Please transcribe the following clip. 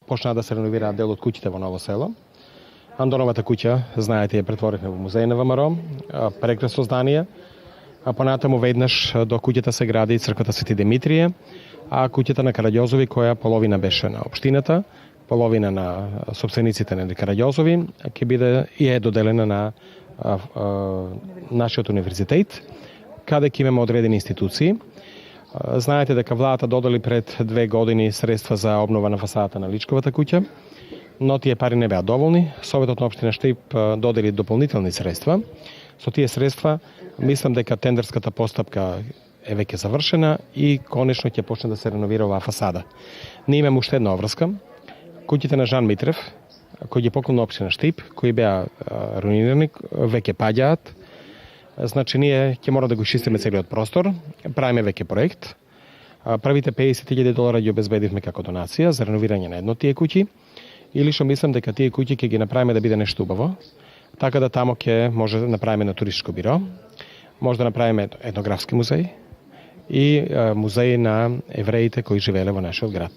почна да се реновира дел од куќите во Ново село. Андоновата куќа, знаете, ја претворихме во музеј на ВМРО, прекрасно здание. А понатаму веднаш до куќата се гради црквата Свети Димитрije, а куќата на Караѓозови, која половина беше на општината, половина на собствениците на Караѓозови, ќе биде и е доделена на нашиот универзитет, каде ќе имаме одредени институции. Знаете дека владата додели пред 2 години средства за обнова на фасадата на Личковата куќа, но тие пари не беа доволни. Советот на општина Штип додели дополнителни средства. Со тие средства мислам дека тендерската постапка е веќе завршена и конечно ќе почне да се реновира оваа фасада. Ние имаме уште една обврска. Куќите на Жан Митрев, кои ги поклона општина Штип, кои беа руинирани, веќе паѓаат. Значи ние ќе мора да го чистиме целиот простор, правиме веќе проект. Првите $50,000 ги обезбедивме како донација за реновирање на едно тие куќи. И лично мислам дека тие куќи ќе ги направиме да биде нешто убаво. Така да тамо ќе може да направиме на туристичко биро, може да направиме етнографски музеј и музеј на евреите кои живееле во нашиот град.